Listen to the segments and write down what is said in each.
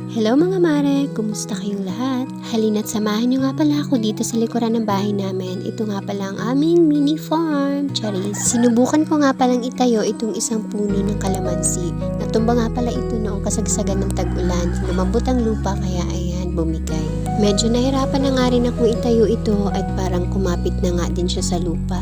Hello mga mare! Kumusta kayong lahat? Halina't samahan nyo nga pala ako dito sa likuran ng bahay namin. Ito nga pala ang aming mini farm. Charis! Sinubukan ko nga palang itayo itong isang puno ng kalamansi. Natumba nga pala ito noong kasagsagan ng tag-ulan. Lumambot ang lupa kaya ayan, bumigay. Medyo nahirapan na nga rin akong itayo ito at parang kumapit na nga din siya sa lupa.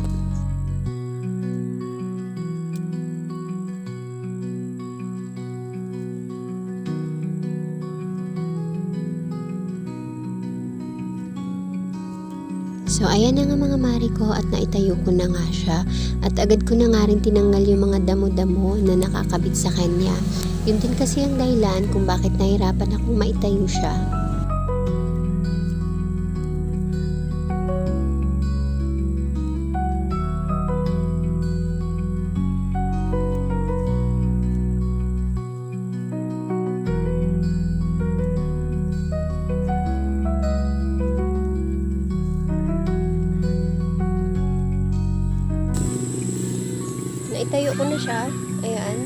So ayan na nga mga mari ko at naitayo ko na nga siya at agad ko na nga rin tinanggal yung mga damo-damo na nakakabit sa kanya. Yun din kasi ang dahilan kung bakit nahirapan akong maitayo siya. Naitayo ko na siya. Ayan.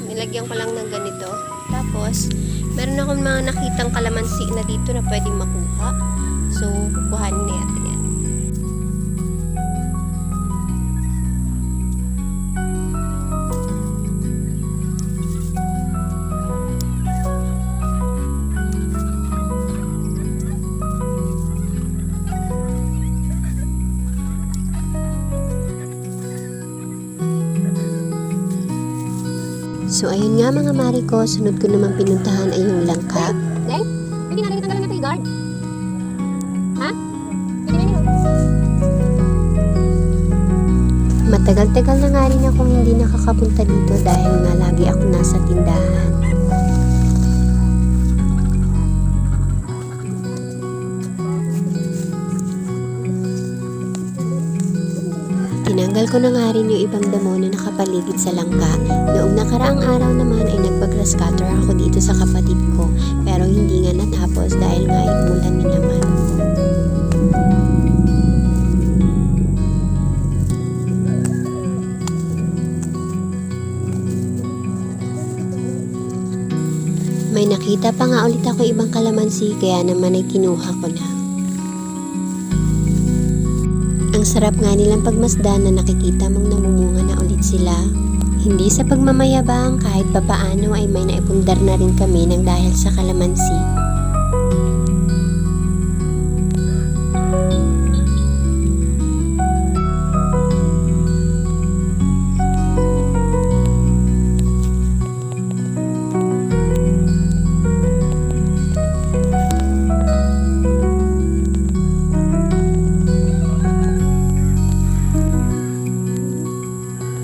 Nilagyan ko lang ng ganito. Tapos, meron akong mga nakitang kalamansi na dito na pwedeng makuha. So, kukuhanin natin yan. So, ayun nga mga mari ko, sunod ko naman pinuntahan ay yung langka. Dahil, hindi natin natanggalan na 'to guard. Ha? Matagal-tagal na nga rin akong hindi nakakapunta dito dahil nga lagi ako nasa tindahan. Tinanggal ko na nga rin yung ibang damo na nakapaligid sa langka. Noong nakaraang araw naman ay nagpa-grass cutter ako dito sa kapatid ko. Pero hindi nga natapos dahil nga umulan na naman. May nakita pa nga ulit ako ibang kalamansi kaya naman ay kinuha ko na. Ang sarap nga nilang pagmasdan na nakikita mong namumunga na ulit sila. Hindi sa pagmamayabang, kahit papaano ay may naipundar na rin kami ng dahil sa kalamansi.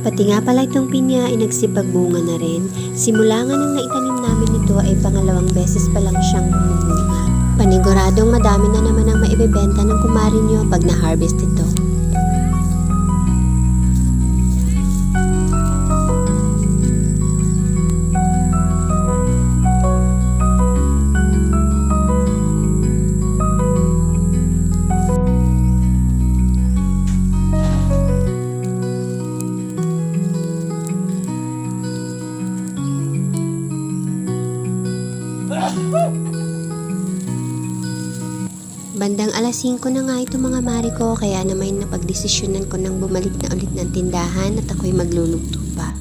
Pati nga pala itong pinya ay nagsipagbunga na rin. Simula nga nang naitanim namin ito ay pangalawang beses pa lang siyang bumunga. Paniguradong madami na naman ang maibebenta ng kumari nyo pag na-harvest ito. Bandang alas 5 na nga ito mga mari ko kaya naman napagdesisyonan ko nang bumalik na ulit ng tindahan at ako'y magluluto pa.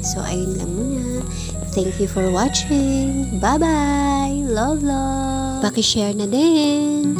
So ayun lang muna. Thank you for watching. Bye bye! Love love! Pakishare na din!